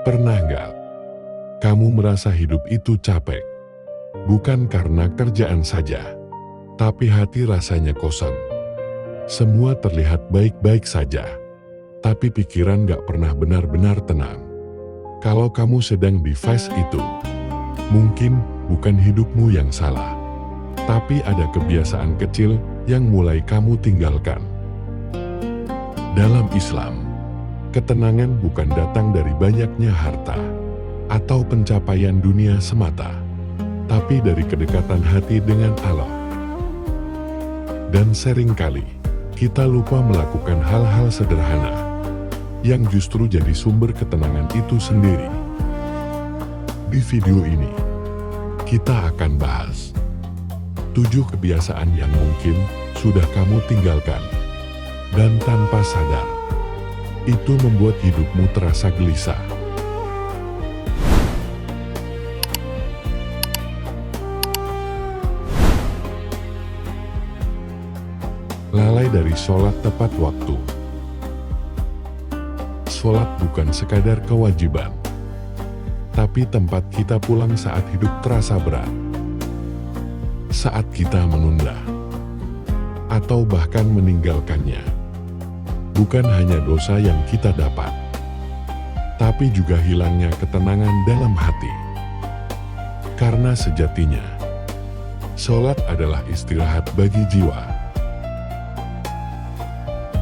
Pernah nggak kamu merasa hidup itu capek? Bukan karena kerjaan saja, tapi hati rasanya kosong. Semua terlihat baik-baik saja, tapi pikiran nggak pernah benar-benar tenang. Kalau kamu sedang di fase itu, mungkin bukan hidupmu yang salah, tapi ada kebiasaan kecil yang mulai kamu tinggalkan. Dalam Islam, ketenangan bukan datang dari banyaknya harta atau pencapaian dunia semata, tapi dari kedekatan hati dengan Allah. Dan seringkali, kita lupa melakukan hal-hal sederhana yang justru jadi sumber ketenangan itu sendiri. Di video ini, kita akan bahas 7 kebiasaan yang mungkin sudah kamu tinggalkan, dan tanpa sadar, itu membuat hidupmu terasa gelisah. Lalai dari sholat tepat waktu. Sholat bukan sekadar kewajiban, tapi tempat kita pulang saat hidup terasa berat. Saat kita menunda, atau bahkan meninggalkannya. Bukan hanya dosa yang kita dapat, tapi juga hilangnya ketenangan dalam hati. Karena sejatinya, sholat adalah istirahat bagi jiwa.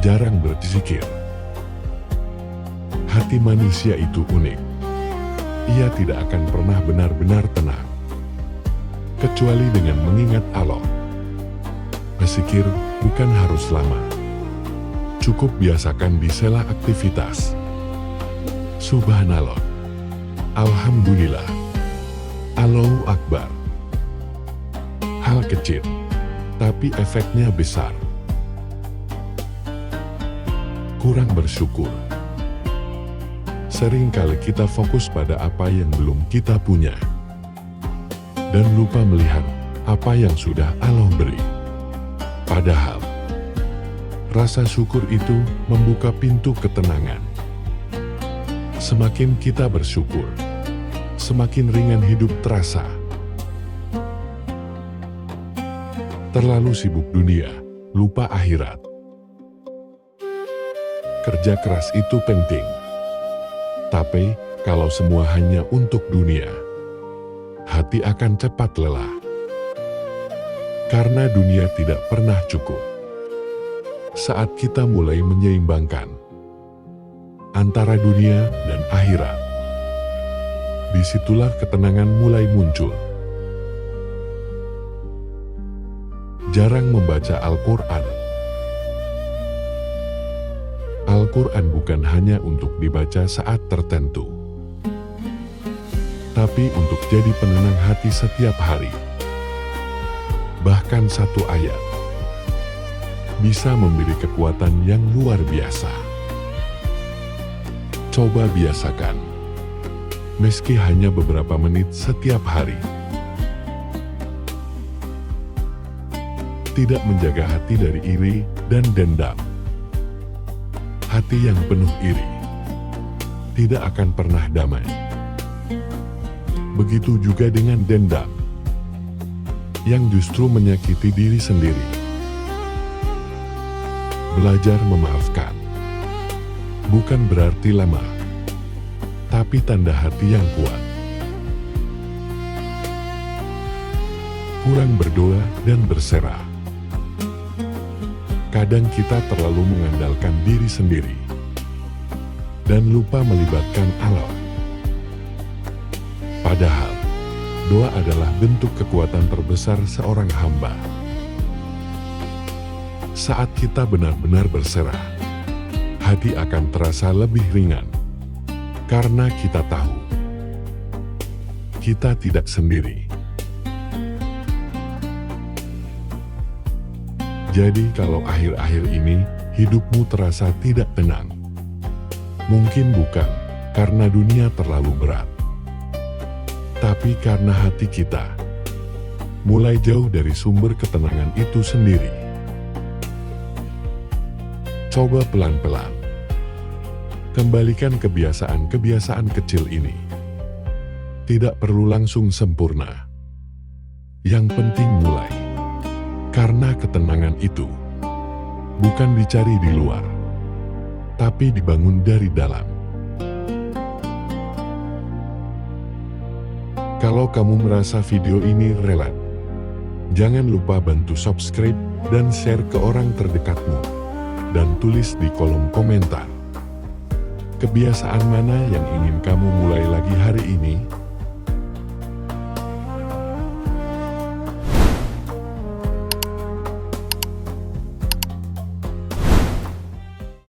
Jarang berzikir. Hati manusia itu unik. Ia tidak akan pernah benar-benar tenang, kecuali dengan mengingat Allah. Berzikir bukan harus lama. Cukup biasakan di sela aktivitas. Subhanallah, Alhamdulillah, Allahu Akbar. Hal kecil, tapi efeknya besar. Kurang bersyukur. Seringkali kita fokus pada apa yang belum kita punya, dan lupa melihat apa yang sudah Allah beri. Padahal, rasa syukur itu membuka pintu ketenangan. Semakin kita bersyukur, semakin ringan hidup terasa. Terlalu sibuk dunia, lupa akhirat. Kerja keras itu penting. Tapi, kalau semua hanya untuk dunia, hati akan cepat lelah. Karena dunia tidak pernah cukup. Saat kita mulai menyeimbangkan antara dunia dan akhirat, disitulah ketenangan mulai muncul. Jarang membaca Al-Quran. Al-Quran bukan hanya untuk dibaca saat tertentu, tapi untuk jadi penenang hati setiap hari. Bahkan satu ayat bisa memberi kekuatan yang luar biasa. Coba biasakan, meski hanya beberapa menit setiap hari. Tidak menjaga hati dari iri dan dendam. Hati yang penuh iri tidak akan pernah damai. Begitu juga dengan dendam, yang justru menyakiti diri sendiri. Belajar memaafkan bukan berarti lemah, tapi tanda hati yang kuat. Kurang berdoa dan berserah. Kadang kita terlalu mengandalkan diri sendiri dan lupa melibatkan Allah. Padahal, doa adalah bentuk kekuatan terbesar seorang hamba. Saat kita benar-benar berserah, hati akan terasa lebih ringan. Karena kita tahu, kita tidak sendiri. Jadi kalau akhir-akhir ini hidupmu terasa tidak tenang, mungkin bukan karena dunia terlalu berat, tapi karena hati kita mulai jauh dari sumber ketenangan itu sendiri. Coba pelan-pelan Kembalikan kebiasaan-kebiasaan kecil ini. Tidak perlu langsung sempurna. Yang penting mulai. Karena ketenangan itu bukan dicari di luar, tapi dibangun dari dalam. Kalau kamu merasa video ini relate, jangan lupa bantu subscribe dan share ke orang terdekatmu. Dan tulis di kolom komentar, kebiasaan mana yang ingin kamu